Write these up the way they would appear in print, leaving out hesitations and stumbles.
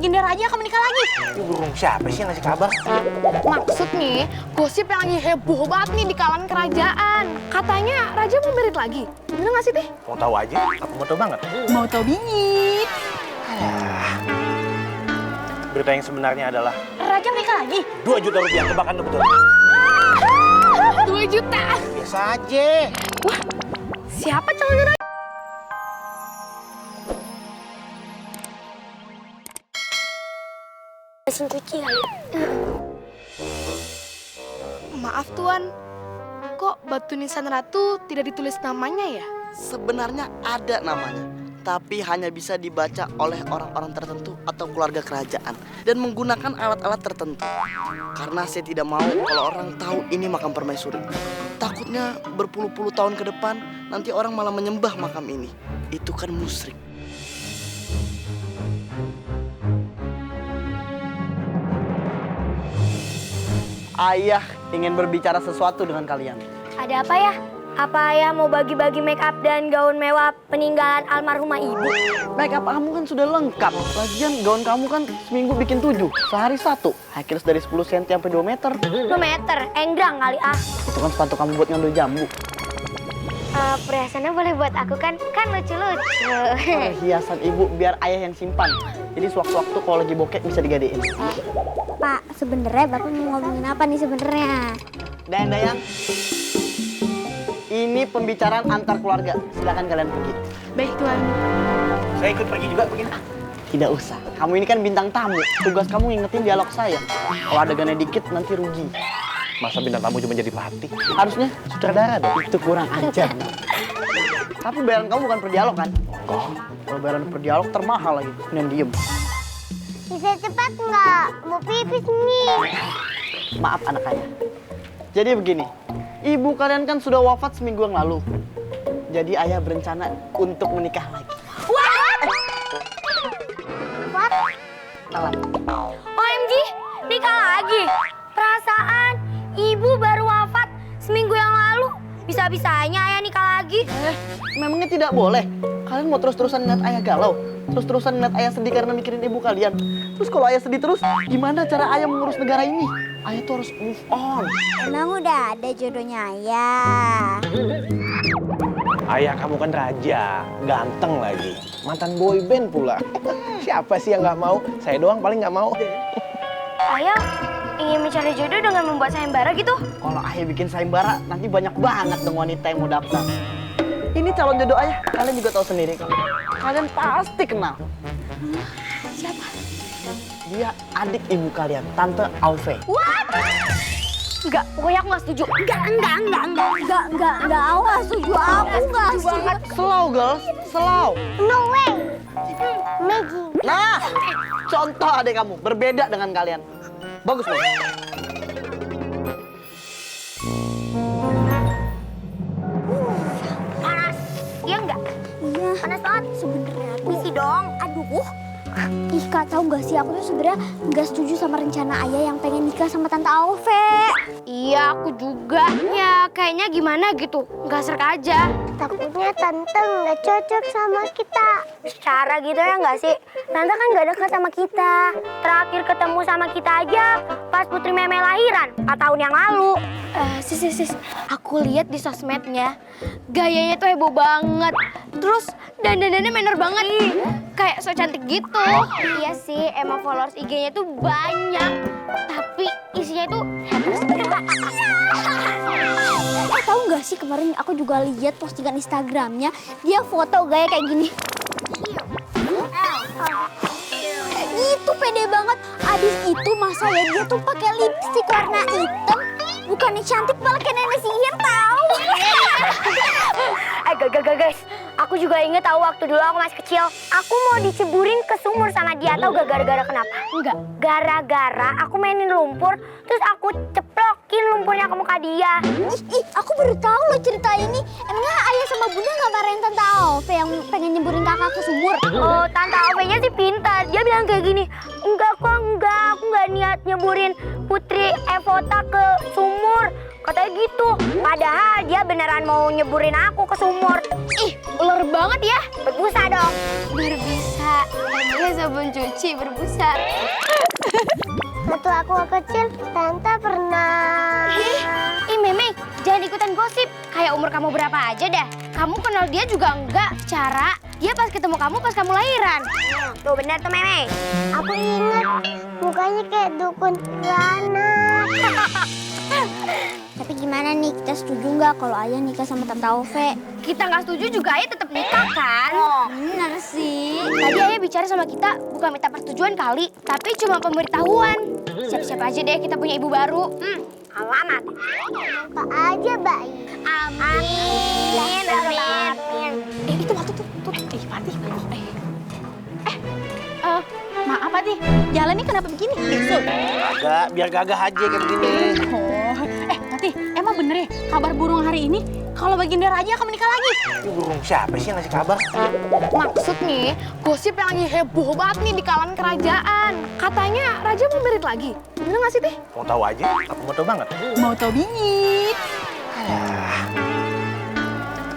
Gini Raja akan menikah lagi. Ini burung siapa sih yang ngasih kabar? Maksud nih, gosip yang lagi heboh banget nih di kalangan kerajaan. Katanya Raja mau merit lagi. Bener nggak sih, Teh? Mau tahu aja? Apa mau tahu banget? Mau tahu bingit. Berita yang sebenarnya adalah Raja menikah lagi? 2 juta rupiah, tebakan lo betul. 2 juta. Biasa aja. Wah, siapa calon Raja? Mesin cuci kali. Maaf Tuan, kok batu nisan ratu tidak ditulis namanya ya? Sebenarnya ada namanya, tapi hanya bisa dibaca oleh orang-orang tertentu atau keluarga kerajaan dan menggunakan alat-alat tertentu. Karena saya tidak mau kalau orang tahu ini makam permaisuri. Takutnya berpuluh-puluh tahun ke depan nanti orang malah menyembah makam ini. Itu kan musyrik. Ayah ingin berbicara sesuatu dengan kalian. Ada apa ya? Apa ayah mau bagi-bagi make up dan gaun mewah peninggalan almarhumah ibu? Make up kamu kan sudah lengkap. Lagian gaun kamu kan seminggu bikin 7, sehari 1. High heels dari 10 cm sampai 2 meter. 2 meter, enggrang kali ah. Itu kan sepatu kamu buat ngambil jambu. Perhiasannya boleh buat aku kan? Kan lucu-lucu. Hiasan ibu biar ayah yang simpan. Jadi sewaktu-waktu kalau lagi bokek bisa digadein. Pak, sebenarnya Bapak mau ngomongin apa nih sebenarnya? Dayang-dayang, ini pembicaraan antar keluarga. Silakan kalian pergi. Baik Tuan. Saya ikut pergi juga begini. Tidak usah. Kamu ini kan bintang tamu. Tugas kamu ngingetin dialog saya. Kalau adegannya dikit nanti rugi. Masa bintang tamu cuma jadi pelatih? Harusnya sutradara dong. Itu kurang ajar. Tapi bayaran kamu bukan per dialog kan? Oh, kalau bayaran per dialog termahal lagi. Yang diem. Bisa cepat nggak? Mau pipis nih. Maaf anak ayah. Jadi begini, ibu kalian kan sudah wafat seminggu yang lalu. Jadi ayah berencana untuk menikah lagi. What? Telat. OMG, nikah lagi? Perasaan ibu baru wafat seminggu yang lalu. Bisa-bisanya ayah nikah lagi. Memangnya tidak boleh? Kalian mau terus-terusan ngeliat ayah galau? Terus-terusan ngeliat ayah sedih karena mikirin ibu kalian? Terus kalau ayah sedih terus, gimana cara ayah mengurus negara ini? Ayah tuh harus move on. Emang udah ada jodohnya ayah? Ayah kamu kan raja, ganteng lagi. Mantan boy band pula. Siapa sih yang nggak mau? Saya doang paling nggak mau. Ayah ingin mencari jodoh dengan membuat sayembara gitu? Kalau ayah bikin sayembara, nanti banyak banget dong wanita yang mau daftar. Ini calon jodoh ayah, kalian juga tahu sendiri kan? Kalian pasti kenal. Siapa? Dia adik ibu kalian, Tante Auve. What? Enggak, pokoknya aku nggak setuju. Enggak, aku nggak setuju. Aku nggak setuju. Slow girl, slow. No way. Maggie. Nah, contoh adik kamu, berbeda dengan kalian. Bagus loh. Panas. Iya enggak? Iya. Panas banget. Sebenarnya isi dong. Aduh. Ih Kak, tahu nggak sih aku tuh sebenarnya nggak setuju sama rencana ayah yang pengen nikah sama Tante Auve. Iya, aku juga. Ya, kayaknya gimana gitu. Nggak serk aja. Takutnya Tante nggak cocok sama kita. Secara gitu ya nggak sih? Tante kan nggak dekat sama kita. Terakhir ketemu sama kita aja pas Putri Meme lahiran 4 tahun yang lalu. Sis. Aku lihat di sosmednya. Gayanya tuh heboh banget. Terus dandanannya manner banget. Kayak so cantik gitu. Iya sih, emang followers IG-nya tuh banyak. Tapi isinya tuh Tahu nggak sih kemarin aku juga lihat postingan Instagramnya, dia foto gaya kayak gini. Itu pede banget. Abis itu masa ya dia tuh pakai lipstik warna hitam. Bukannya cantik malah kayak nenek sihir tahu. Guys, aku juga inget tahu waktu dulu aku masih kecil. Aku mau diceburin ke sumur sama dia, tahu gak gara-gara kenapa? enggak. Gara-gara aku mainin lumpur, terus aku ceplokin lumpurnya ke muka dia. Aku baru tahu loh cerita ini. Emangnya ayah sama bunda nggak marahin Tante Auve yang pengen nyemburin kakak ke sumur? Oh, Tante Auve-nya sih pintar. Dia bilang kayak gini, enggak, aku nggak niat nyeburin Putri Evota ke sumur. Katanya gitu. Padahal dia beneran mau nyeburin aku ke sumur. Ih, ular banget ya. Berbusa dong. Biar bisa. Pakai sabun cuci Ci berbusa. Waktu aku kecil, Tante pernah. Ih Meme, jangan ikutan gosip. Kayak umur kamu berapa aja dah. Kamu kenal dia juga enggak. Cara dia pas ketemu kamu pas kamu lahiran. Tuh benar tuh Meme. Aku ingat mukanya kayak dukun beranak. Tapi gimana nih, kita setuju nggak kalau Ayah nikah sama Tante Ove? Kita nggak setuju juga Ayah tetap nikah kan? Bener sih. Tadi Ayah bicara sama kita bukan minta persetujuan kali, tapi cuma pemberitahuan. Siap-siap aja deh kita punya ibu baru. Alamat. Apa aja, Bayi? Amin. Amin. Itu waktu tuh. Fatih. Maaf Fatih, jalan ini kenapa begini? Besok. Agak, biar gagah aja kayak begini. Oh, Fatih, emang bener ya kabar burung hari ini kalau baginda raja akan menikah lagi? Ini burung siapa sih yang ngasih kabar? Maksud nih, gosip yang lagi heboh banget nih di kalangan kerajaan. Katanya raja mau merit lagi. Bener nggak sih, Teh? Mau tahu aja? Aku mau tahu banget. Mau tau bingit.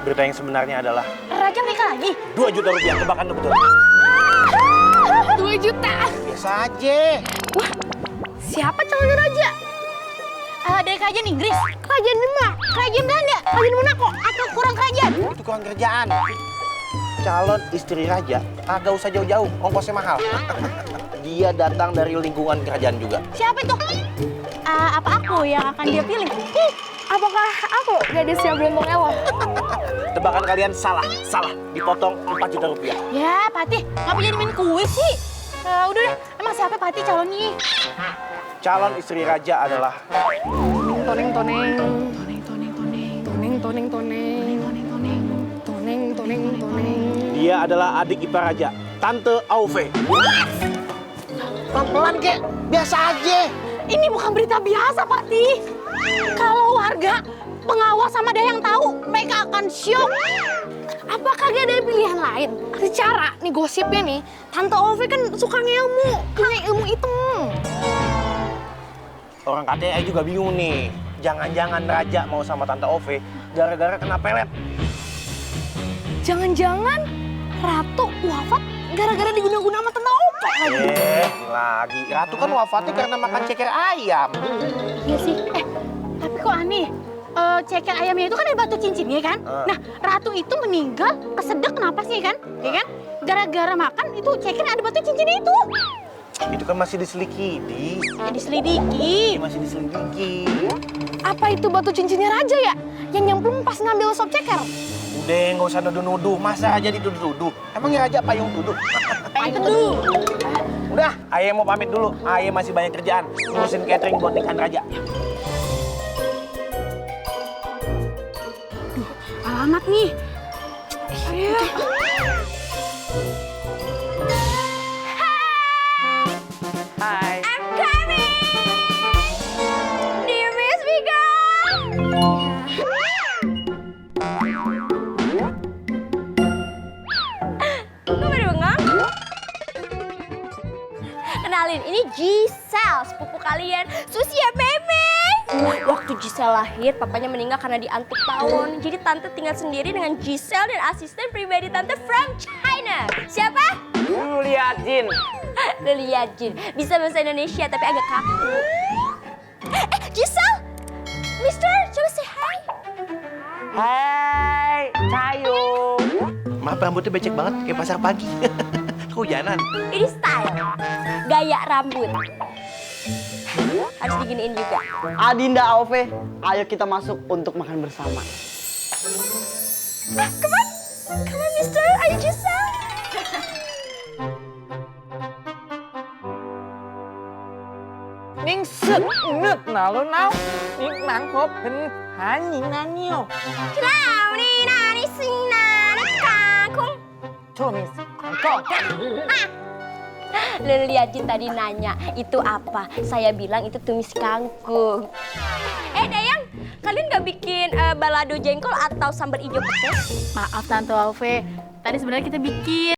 Berita yang sebenarnya adalah Raja menikah lagi? 2 juta rupiah, tebakan lu betul. 2 juta. Biasa aja. Siapa calon raja? Dari kerajaan Inggris? Kerajaan Demak. Kerajaan Belanda? Kerajaan Monaco? Atau kurang kerajaan? Itu kurang kerjaan. Calon istri raja, agak usah jauh-jauh, ongkosnya mahal. Dia datang dari lingkungan kerajaan juga. Siapa itu? Apa aku yang akan dia pilih? Apakah aku gadis yang beruntung elok? Tebakan kalian salah. Dipotong 4 juta rupiah. Ya, Fatih, ngapa jadi main kuis sih? Udah deh, emang siapa Fatih calonnya? Calon istri raja adalah Toneng. dia adalah adik ipar raja, Tante Auve. Pelan-pelan kek, biasa aja. Ini bukan berita biasa, Fatih. Kalau warga, pengawas sama ada yang tahu, mereka akan syok. Apakah gak ada pilihan lain? Secara nih gosipnya nih, Tante Ove kan suka ngelmu, punya ilmu hitam. Orang KTI juga bingung nih. Jangan-jangan raja mau sama Tante Ove gara-gara kena pelet. Jangan-jangan Ratu wafat gara-gara diguna-guna sama Tante Ove lagi. Lagi. Ratu kan wafatnya karena makan ceker ayam. Iya sih. Tapi kok aneh? Ceker ayamnya itu kan ada batu cincinnya kan? Nah, Ratu itu meninggal kesedek kenapa sih kan? Ya kan? Gara-gara makan itu ceker ada batu cincinnya itu. Itu kan masih diselidiki. Ya diselidiki. Masih diselidiki. Apa itu batu cincinnya raja ya? Yang nyemplung pas ngambil sop ceker? Udah, nggak usah nuduh-nuduh. Masa aja dituduh-tuduh? Emangnya raja payung tuduh? Payung teduh. Udah, Ayah mau pamit dulu. Ayah masih banyak kerjaan. Ngurusin catering buat nikahan raja. Alamat nih. Ayo. Hai. I'm coming! Do you miss me, girl? Kok pada bengong? Kenalin, ini Giselle, sepupu kalian. Susi ya, Meme. Waktu Giselle lahir, papanya meninggal karena diantuk tawon. Jadi tante tinggal sendiri dengan Giselle dan asisten pribadi tante from China. Siapa? Julia Jin. Lilia Jin. Bisa bahasa Indonesia tapi agak kaku. Giselle! Mister, coba say hi. Hai, Cayung. Maaf, rambutnya becek banget kayak pasar pagi. Kehujanan. Ini style. Gaya rambut. Harus diginiin juga. Adinda Auve, ayo kita masuk untuk makan bersama. Come on, Mister. Ayo, Giselle. Ninh sự ngược nào luôn nào Ninh nắng hộp hình há nhìn nà nhiều Nào đi, nani, sing, nani, kakung. Cho mình còn có chắc Lilia Jin tadi nanya, itu apa? Saya bilang itu tumis kangkung. Dayang, kalian gak bikin balado jengkol atau sambal ijo petis? Maaf Tante Ove, tadi sebenarnya kita bikin.